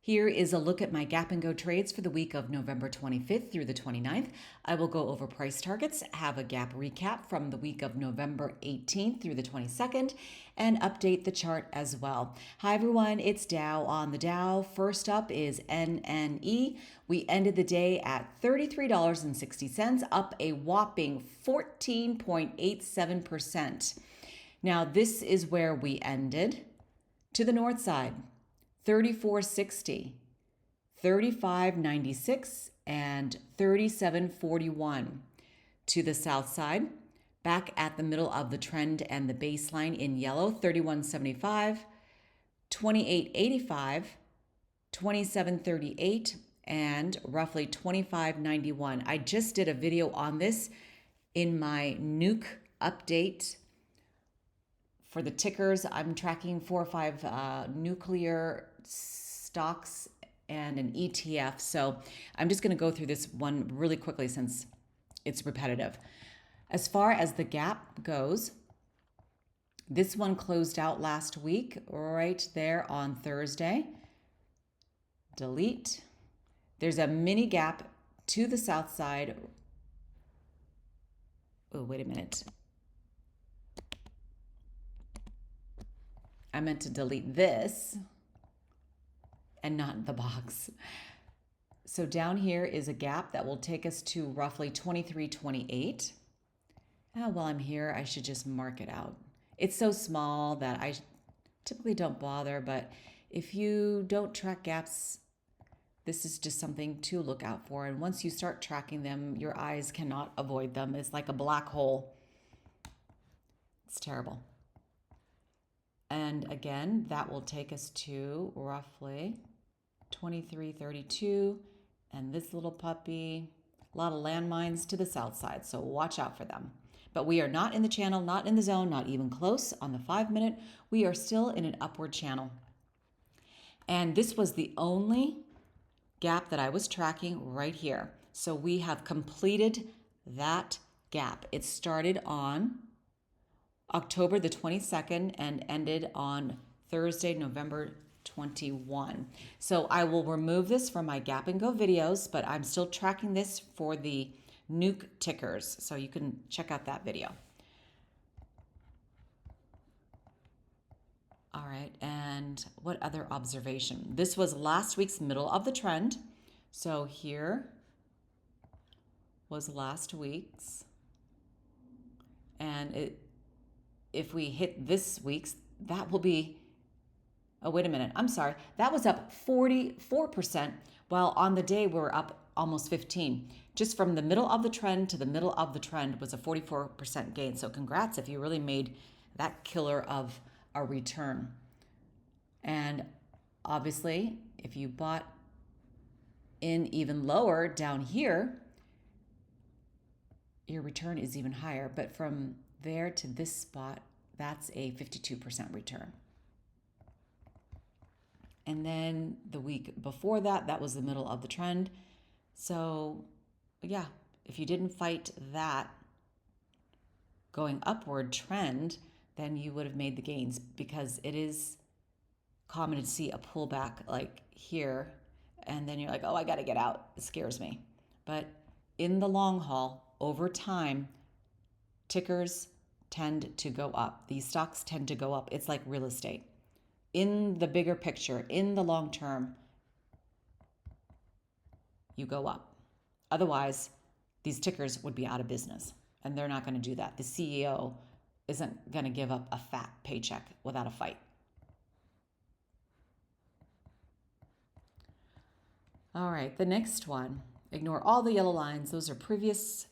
Here is a look at my gap and go trades for the week of November 25th through the 29th. I will go over price targets, have a gap recap from the week of November 18th through the 22nd, and update the chart as well. Hi everyone, it's Dow on the Dow. First up is NNE. We ended the day at $33.60, up a whopping 14.87%. Now this is where we ended. To the north side, 34.60, 35.96, and 37.41. To the south side, back at the middle of the trend and the baseline in yellow, 31.75, 28.85, 27.38, and roughly 25.91. I just did a video on this in my nuke update. For the tickers, I'm tracking 4 or 5 nuclear stocks and an ETF. So I'm just going to go through this one really quickly since it's repetitive. As far as the gap goes, this one closed out last week right there on Thursday. Delete. There's a mini gap to the south side. Oh, wait a minute. I meant to delete this and not the box. So down here is a gap that will take us to roughly 23.28. While I'm here, I should just mark it out. It's so small that I typically don't bother, but if you don't track gaps, this is just something to look out for. And once you start tracking them, your eyes cannot avoid them. It's like a black hole. It's terrible. And again, that will take us to roughly 23.32. And this little puppy, a lot of landmines to the south side, so watch out for them. But we are not in the channel, not in the zone, not even close on the 5-minute. We are still in an upward channel. And this was the only gap that I was tracking right here. So we have completed that gap. It started on October the 22nd and ended on Thursday, November 21. So I will remove this from my gap and go videos, but I'm still tracking this for the nuke tickers. So you can check out that video. All right, and what other observation? This was last week's middle of the trend. So here was last week's, and if we hit this week's, that will be, oh, wait a minute, I'm sorry. That was up 44%, while on the day we're up almost 15. Just from the middle of the trend to the middle of the trend was a 44% gain. So congrats if you really made that killer of a return. And obviously, if you bought in even lower down here, your return is even higher. But from there to this spot, that's a 52% return. And then the week before that, that was the middle of the trend. So yeah, if you didn't fight that going upward trend, then you would have made the gains, because it is common to see a pullback like here, and then you're like, oh, I got to get out. It scares me. But in the long haul, over time, tickers tend to go up. These stocks tend to go up. It's like real estate. In the bigger picture, in the long term, you go up. Otherwise, these tickers would be out of business, and they're not going to do that. The CEO isn't going to give up a fat paycheck without a fight. All right, the next one. Ignore all the yellow lines. Those are previous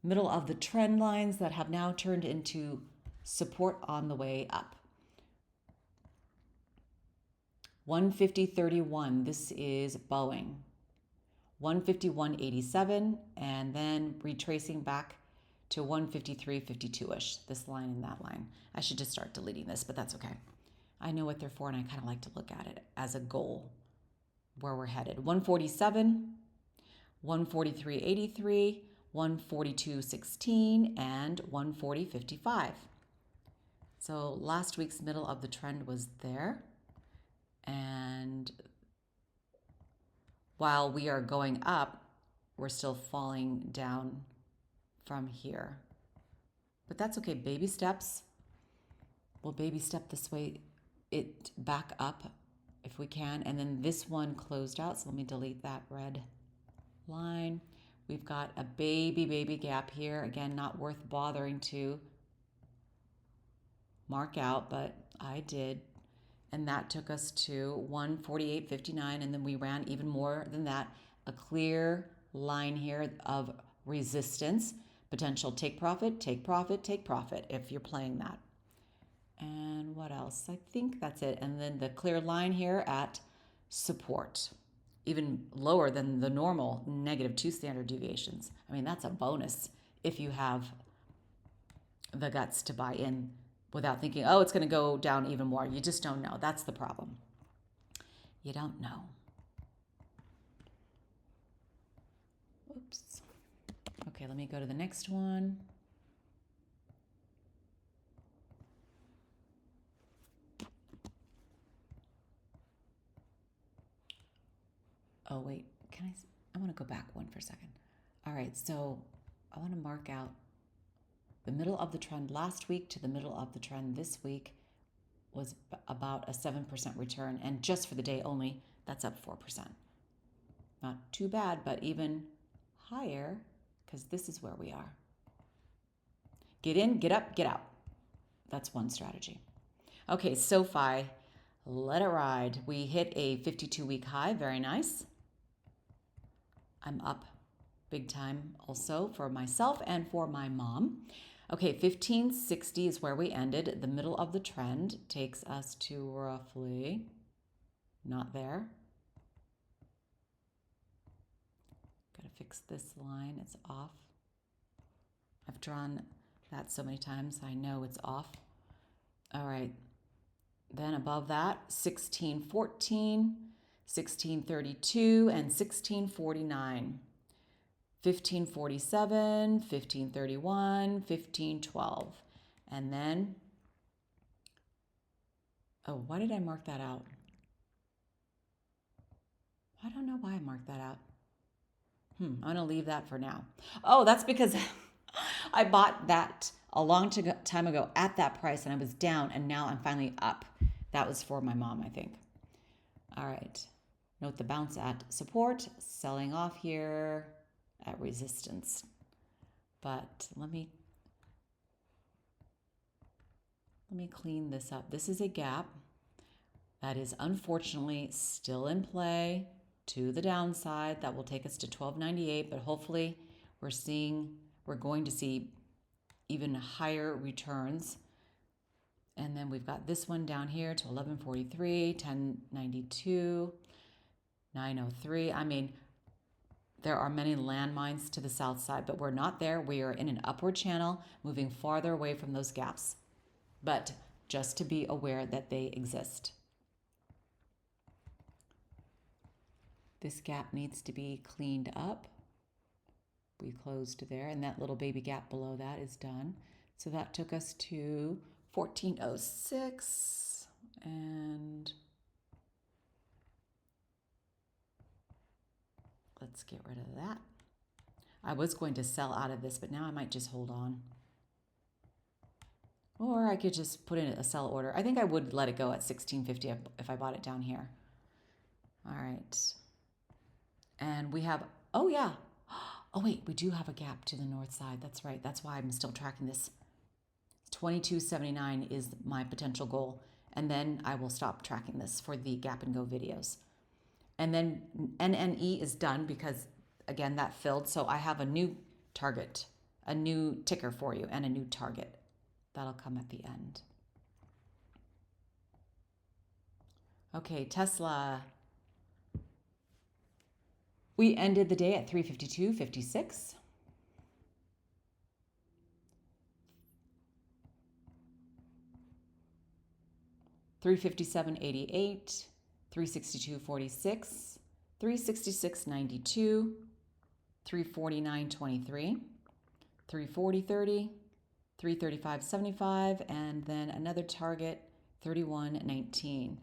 middle of the trend lines that have now turned into support on the way up. 150.31, this is Boeing. 151.87, and then retracing back to 153.52-ish, this line and that line. I should just start deleting this, but that's okay. I know what they're for, and I kind of like to look at it as a goal where we're headed. 147, 143.83, 142.16, and 140.55. So last week's middle of the trend was there, and while we are going up, we're still falling down from here. But that's okay, baby steps. We'll baby step this way, it back up if we can. And then this one closed out, so let me delete that red line. We've got a baby gap here. Again, not worth bothering to mark out, but I did. And that took us to 148.59, and then we ran even more than that. A clear line here of resistance, potential take profit, take profit, take profit if you're playing that. And what else? I think that's it. And then the clear line here at support, even lower than the normal -2 standard deviations. I mean, that's a bonus if you have the guts to buy in without thinking, oh, it's going to go down even more. You just don't know. That's the problem. You don't know. Oops. Okay, let me go to the next one. Oh, wait, I want to go back one for a second. All right, so I want to mark out the middle of the trend last week to the middle of the trend this week was about a 7% return. And just for the day only, that's up 4%. Not too bad, but even higher because this is where we are. Get in, get up, get out. That's one strategy. Okay, Sofi, let it ride. We hit a 52-week high, very nice. I'm up big time also for myself and for my mom. Okay, 1560 is where we ended. The middle of the trend takes us to roughly, not there. Gotta fix this line, it's off. I've drawn that so many times, I know it's off. All right, then above that, 1614, 1632, and 1649. 1547, 1531, 1512. And then, oh, why did I mark that out? I don't know why I marked that out. I'm going to leave that for now. Oh, that's because I bought that a long time ago at that price and I was down and now I'm finally up. That was for my mom, I think. All right. Note the bounce at support, selling off here at resistance. But let me clean this up. This is a gap that is unfortunately still in play to the downside. That will take us to 1298, but hopefully we're going to see even higher returns. And then we've got this one down here to 1143, 1092, 903. I mean, there are many landmines to the south side, but we're not there. We are in an upward channel, moving farther away from those gaps. But just to be aware that they exist. This gap needs to be cleaned up. We closed there, and that little baby gap below that is done. So that took us to 1406, and let's get rid of that. I was going to sell out of this, but now I might just hold on. Or I could just put in a sell order. I think I would let it go at 1650 if I bought it down here. All right. And we have, oh yeah. Oh wait, we do have a gap to the north side. That's right. That's why I'm still tracking this. 2279 is my potential goal. And then I will stop tracking this for the gap and go videos. And then NNE is done because, again, that filled. So I have a new target, a new ticker for you, and a new target. That'll come at the end. Okay, Tesla. We ended the day at 352.56. $357.88, 362.46, 366.92, 349.23, 340.30, 335.75, and then another target, 31.19.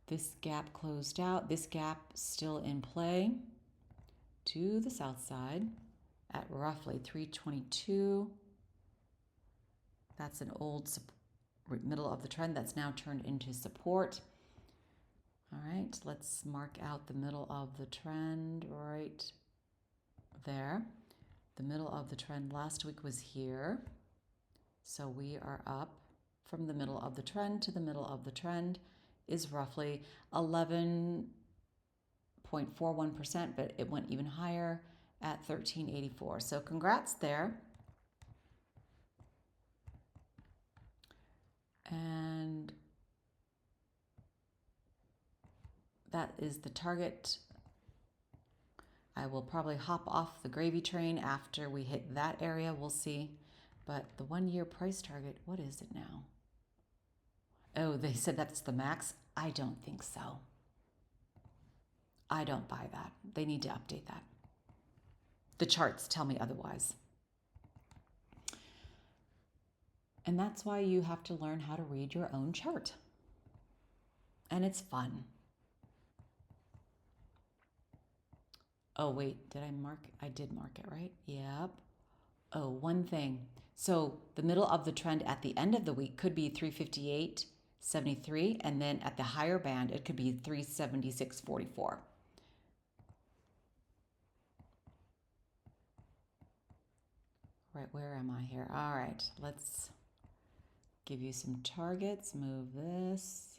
This gap closed out. This gap still in play to the south side at roughly 322. That's an old middle of the trend that's now turned into support. All right, let's mark out the middle of the trend right there. The middle of the trend last week was here. So we are up from the middle of the trend to the middle of the trend is roughly 11.41%, but it went even higher at 1384. So congrats there. And that is the target. I will probably hop off the gravy train after we hit that area. We'll see. But the 1 year price target, what is it now? Oh, they said that's the max. I don't think so. I don't buy that. They need to update that. The charts tell me otherwise. And that's why you have to learn how to read your own chart. And it's fun. Oh, wait, did I mark? I did mark it, right? Yep. Oh, one thing. So the middle of the trend at the end of the week could be 358.73, and then at the higher band, it could be 376.44. Right, where am I here? All right, let's give you some targets. Move this.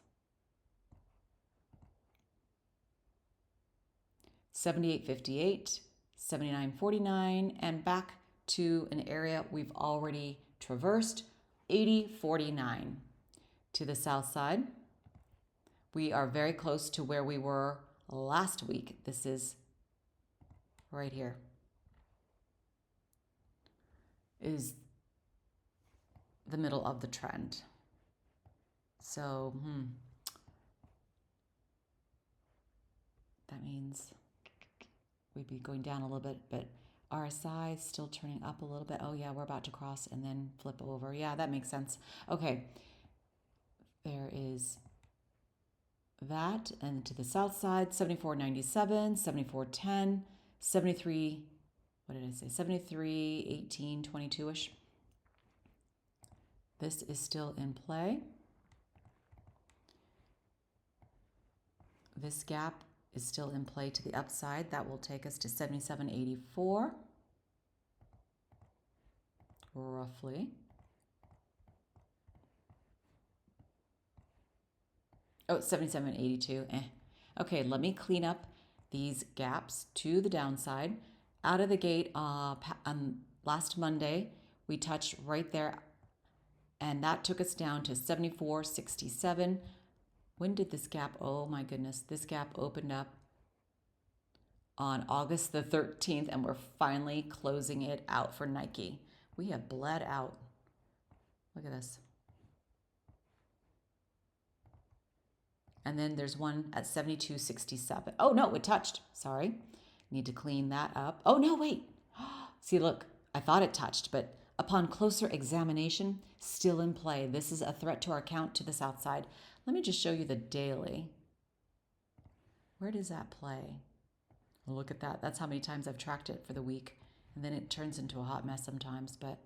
78.58, 79.49, and back to an area we've already traversed, 80.49 to the south side. We are very close to where we were last week. This is right here. Is the middle of the trend. So, that means we'd be going down a little bit, but RSI is still turning up a little bit. Oh yeah, we're about to cross and then flip over. Yeah, that makes sense. Okay, there is that, and to the south side, 74.97, 74.10, 73, what did I say? 73.18, 22-ish. This is still in play. This gap is still in play to the upside. That will take us to 77.84, roughly. Oh, 77.82. Okay, let me clean up these gaps to the downside. Out of the gate, last Monday, we touched right there, and that took us down to 74.67. When did this gap, oh my goodness, this gap opened up on August the 13th, and we're finally closing it out for Nike. We have bled out. Look at this. And then there's one at 72.67. Oh no, it touched, sorry. Need to clean that up. Oh no, wait. See, look, I thought it touched, but upon closer examination, still in play. This is a threat to our count to the south side. Let me just show you the daily. Where does that play? Well, look at that. That's how many times I've tracked it for the week. And then it turns into a hot mess sometimes. But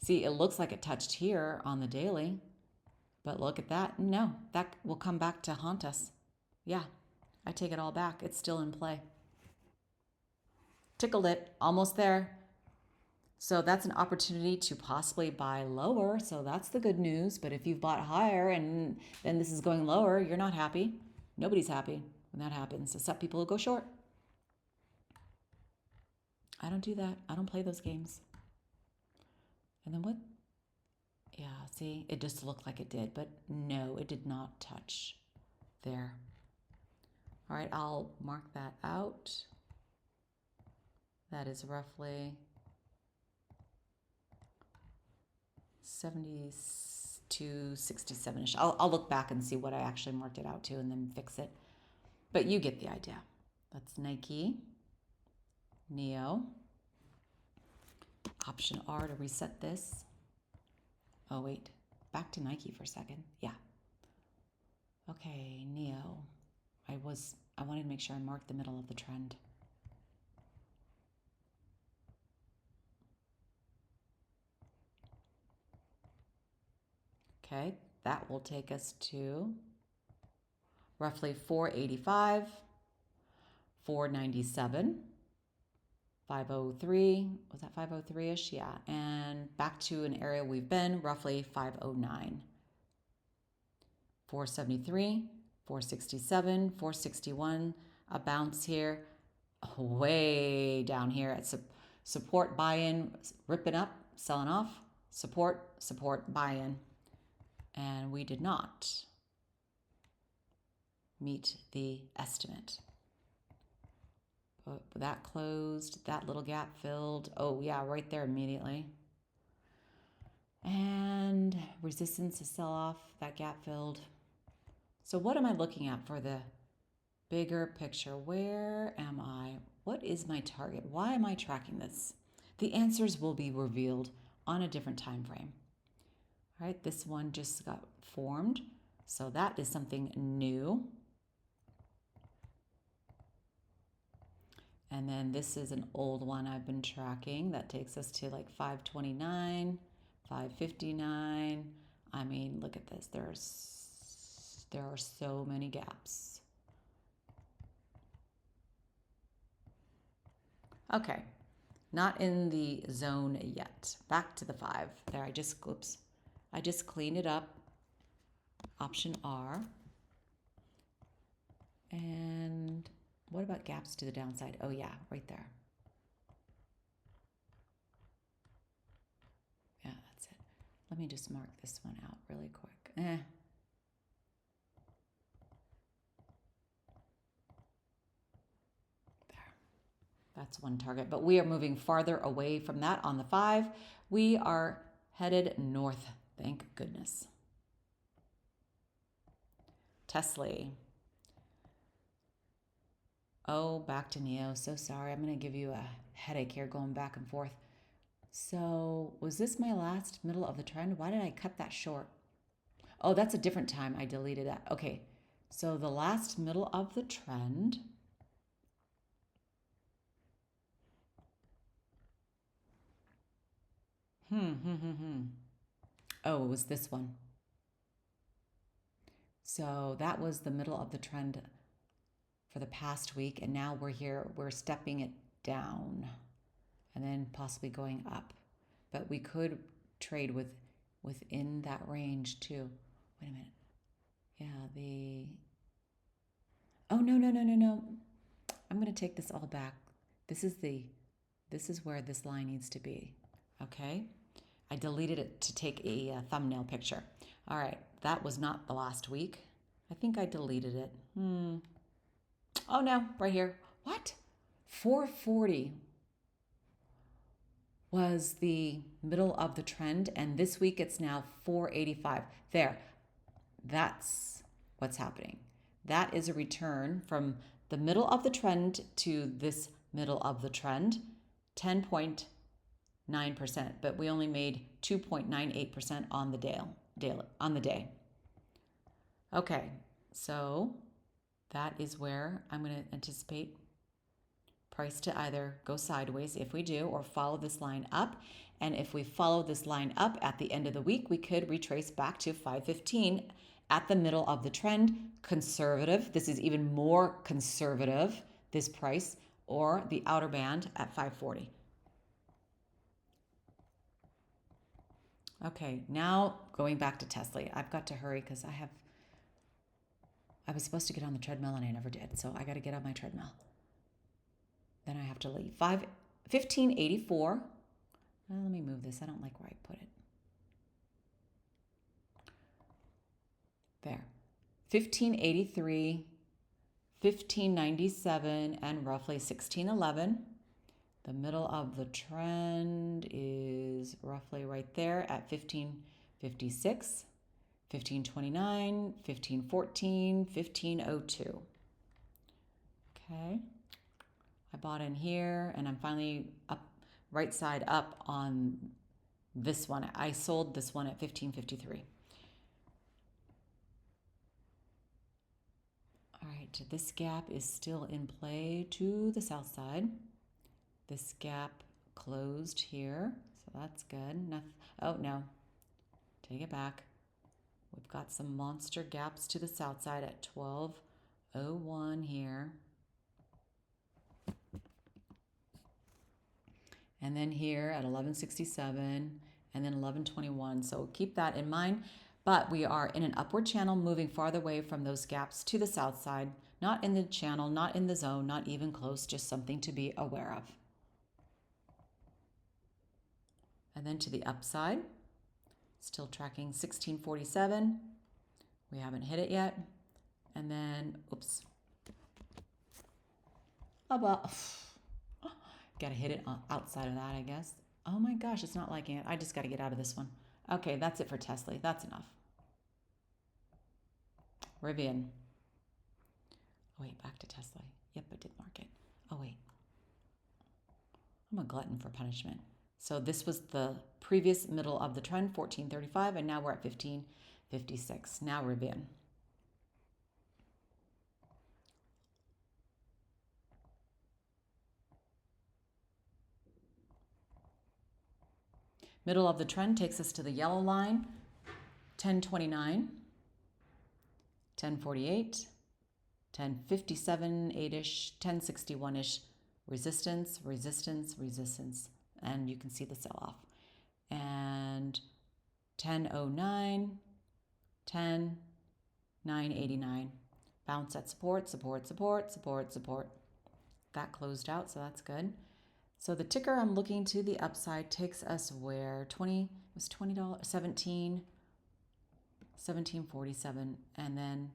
see, it looks like it touched here on the daily. But look at that. No, that will come back to haunt us. Yeah, I take it all back. It's still in play. Tickled it. Almost there. So that's an opportunity to possibly buy lower. So that's the good news. But if you've bought higher and then this is going lower, you're not happy. Nobody's happy when that happens, except people who go short. I don't do that. I don't play those games. And then what? Yeah, see, it just looked like it did, but no, it did not touch there. All right, I'll mark that out. That is roughly 72.67-ish. I'll look back and see what I actually marked it out to and then fix it. But you get the idea. That's Nike, Neo. Option R to reset this. Oh, wait. Back to Nike for a second. Yeah. Okay, Neo. I wanted to make sure I marked the middle of the trend. Okay, that will take us to roughly 485, 497, 503. Was that 503-ish? Yeah. And back to an area we've been, roughly 509. 473, 467, 461, a bounce here, way down here at support buy-in, ripping up, selling off, support, buy-in. And we did not meet the estimate. But that closed, that little gap filled. Oh yeah, right there immediately. And resistance to sell off, that gap filled. So what am I looking at for the bigger picture? Where am I? What is my target? Why am I tracking this? The answers will be revealed on a different time frame. All right, this one just got formed, so that is something new. And then this is an old one I've been tracking that takes us to like 529, 559. I mean, look at this. There are so many gaps. Okay, not in the zone yet. Back to the 5. There, I just cleaned it up. Option R. And what about gaps to the downside? Oh yeah, right there. Yeah, that's it. Let me just mark this one out really quick. There. That's one target, but we are moving farther away from that on the 5. We are headed north, thank goodness. TSLY. Oh, back to Neo. So sorry. I'm going to give you a headache here going back and forth. So was this my last middle of the trend? Why did I cut that short? Oh, that's a different time. I deleted that. Okay. So the last middle of the trend. Oh, it was this one. So that was the middle of the trend for the past week, and now we're stepping it down and then possibly going up. But we could trade within that range too. Wait a minute. Yeah, oh no. I'm going to take this all back. This is where this line needs to be. Okay? I deleted it to take a thumbnail picture. All right, that was not the last week. I think I deleted it. Oh no, right here. What? 440 was the middle of the trend, and this week it's now 485. There. That's what's happening. That is a return from the middle of the trend to this middle of the trend, 10.9%, but we only made 2.98% on the day. Okay, so that is where I'm going to anticipate price to either go sideways if we do, or follow this line up. And if we follow this line up at the end of the week, we could retrace back to 515 at the middle of the trend. Conservative. This is even more conservative, this price, or the outer band at 540. Okay, now going back to TSLY. I've got to hurry because I was supposed to get on the treadmill and I never did. So I got to get on my treadmill. Then I have to leave. 1584. Well, let me move this. I don't like where I put it. There. 1583, 1597, and roughly 1611. The middle of the trend is roughly right there at 1556, 1529, 1514, 1502. Okay. I bought in here and I'm finally up, right side up on this one. I sold this one at 1553. right, this gap is still in play to the south side. This gap closed here, so that's good. Oh no, take it back. We've got some monster gaps to the south side at 12.01 here. And then here at 11.67 and then 11.21. So keep that in mind. But we are in an upward channel moving farther away from those gaps to the south side. Not in the channel, not in the zone, not even close, just something to be aware of. And then to the upside, still tracking 16.47. We haven't hit it yet. And then, oops. About, gotta hit it outside of that, I guess. Oh my gosh, it's not liking it. I just gotta get out of this one. Okay, that's it for TSLY. That's enough. RIVN. Oh wait, back to TSLY. Yep, I did mark it. Oh wait. I'm a glutton for punishment. So this was the previous middle of the trend, 14.35, and now we're at 15.56. Now RIVN. Middle of the trend takes us to the yellow line, 10.29, 10.48, 10.57, 8-ish, 10.61-ish, resistance, resistance, resistance, and you can see the sell-off. And 10.09, 10, 9.89, bounce at support, support, support, support, support. That closed out, so that's good. So the ticker I'm looking to the upside takes us where? It was $20, 17.47, and then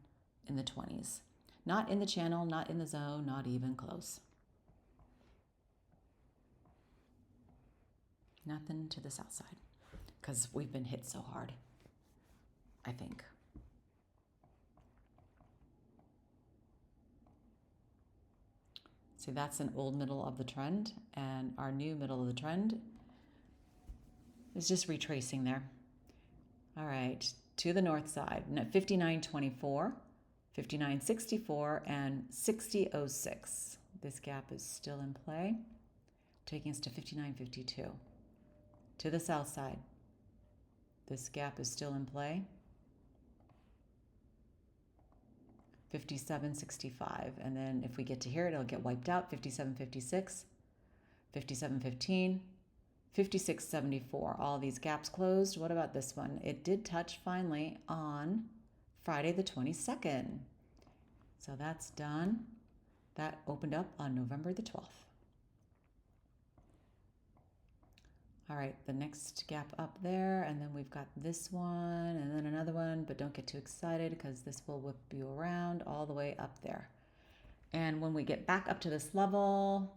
in the 20s. Not in the channel, not in the zone, not even close. Nothing to the south side because we've been hit so hard, I think. See, that's an old middle of the trend, and our new middle of the trend is just retracing there. All right, to the north side, 59.24, 59.64, and 60.06. This gap is still in play, taking us to 59.52. To the south side, this gap is still in play, 57.65, and then if we get to here, it'll get wiped out, 57.56, 57.15, 56.74. All these gaps closed. What about this one? It did touch finally on Friday the 22nd. So that's done. That opened up on November the 12th. All right, the next gap up there, and then we've got this one, and then another one, but don't get too excited because this will whip you around all the way up there. And when we get back up to this level,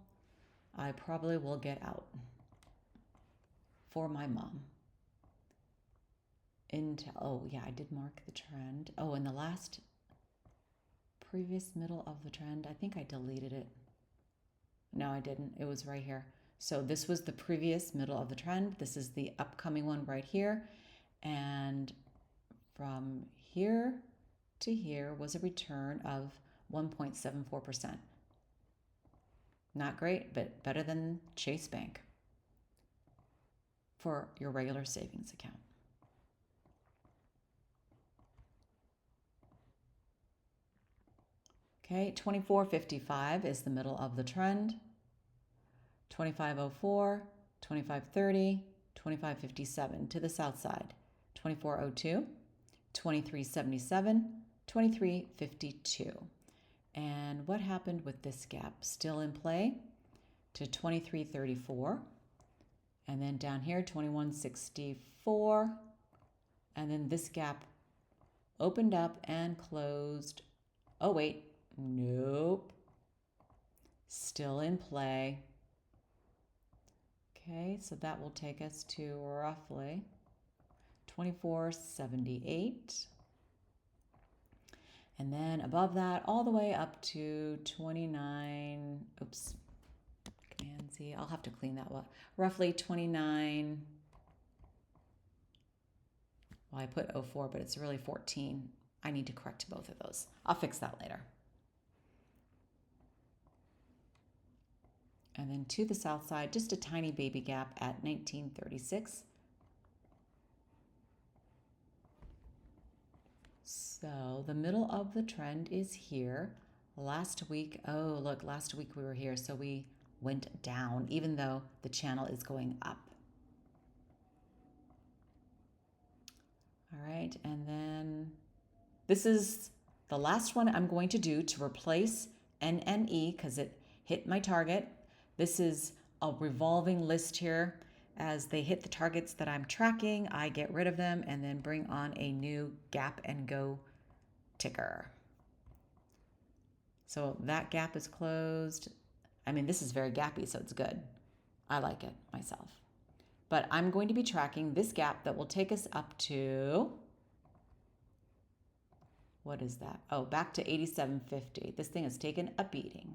I probably will get out for my mom. Oh yeah, I did mark the trend. Oh, and the last previous middle of the trend, I think I deleted it. No, I didn't. It was right here. So this was the previous middle of the trend. This is the upcoming one right here. And from here to here was a return of 1.74%. Not great, but better than Chase Bank for your regular savings account. Okay, 24.55 is the middle of the trend. 25.04, 25.30, 25.57 to the south side. 24.02, 23.77, 23.52. And what happened with this gap? Still in play to 23.34. And then down here, 21.64. And then this gap opened up and closed. Oh, wait. Nope. Still in play. Okay, so that will take us to roughly 24.78. And then above that, all the way up to 29, oops, Command Z, I'll have to clean that up. Roughly 29, well, I put 04, but it's really 14. I need to correct both of those. I'll fix that later. And then to the south side, just a tiny baby gap at 1936. So the middle of the trend is here. Last week, oh look, last week we were here, so we went down even though the channel is going up. All right, and then this is the last one I'm going to do to replace NNE because it hit my target. This is a revolving list here. As they hit the targets that I'm tracking, I get rid of them and then bring on a new gap and go ticker. So that gap is closed. I mean, this is very gappy, so it's good. I like it myself. But I'm going to be tracking this gap that will take us up to, what is that? Oh, back to 87.50. This thing has taken a beating.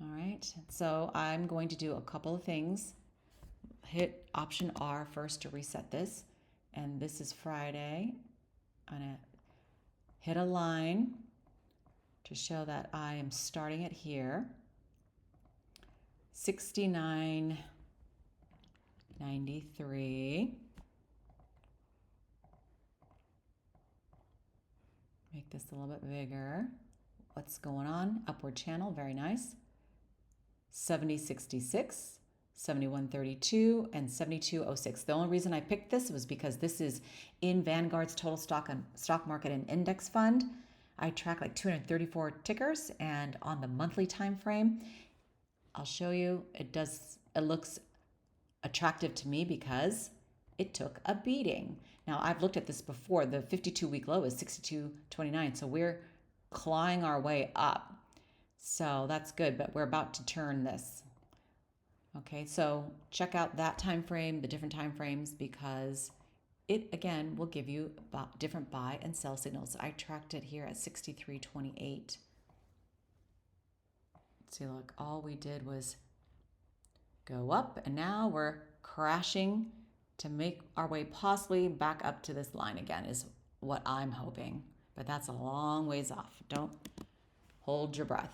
All right, so I'm going to do a couple of things. Hit Option R first to reset this. And this is Friday. I'm gonna hit a line to show that I am starting it here. 69.93. Make this a little bit bigger. What's going on? Upward channel, very nice. 70.66. 71.32 and 72.06. The only reason I picked this was because this is in Vanguard's total stock market and index fund. I track like 234 tickers, and on the monthly time frame, I'll show you, it looks attractive to me because it took a beating. Now, I've looked at this before. The 52-week low is 62.29, so we're clawing our way up. So that's good, but we're about to turn this. Okay, so check out that time frame, the different time frames, because it again will give you different buy and sell signals. I tracked it here at 63.28. See, look, all we did was go up, and now we're crashing to make our way possibly back up to this line again is what I'm hoping, but that's a long ways off. Don't hold your breath.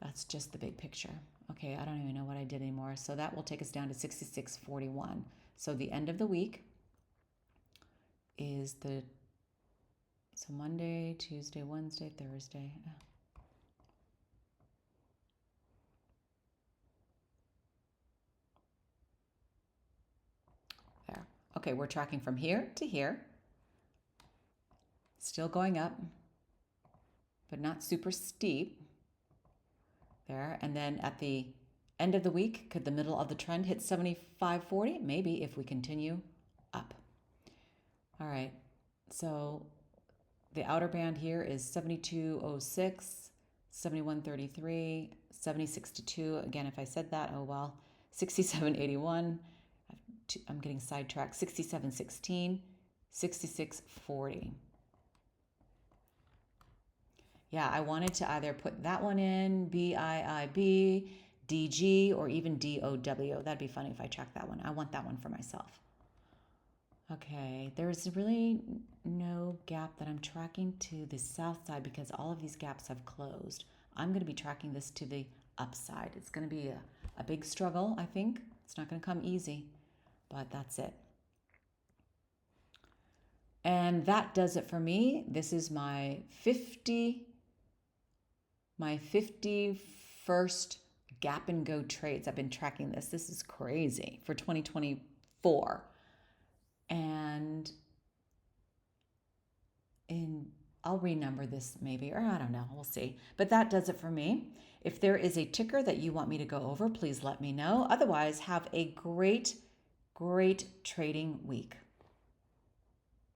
That's just the big picture. Okay, I don't even know what I did anymore. So that will take us down to 66.41. So the end of the week is so Monday, Tuesday, Wednesday, Thursday. There. Okay, we're tracking from here to here. Still going up, but not super steep. There, and then at the end of the week, could the middle of the trend hit 75.40? Maybe if we continue up. All right, so the outer band here is 72.06, 71.33, 70.62. Again, if I said that, oh well. 67.81. I'm getting sidetracked. 67.16, 66.40. Yeah, I wanted to either put that one in, BIIB, DG, or even DOW. That'd be funny if I tracked that one. I want that one for myself. Okay, there's really no gap that I'm tracking to the south side because all of these gaps have closed. I'm going to be tracking this to the upside. It's going to be a big struggle, I think. It's not going to come easy, but that's it. And that does it for me. This is my 51st gap and go trades. I've been tracking this. This is crazy for 2024. And I'll renumber this maybe, or I don't know, we'll see. But that does it for me. If there is a ticker that you want me to go over, please let me know. Otherwise, have a great, great trading week.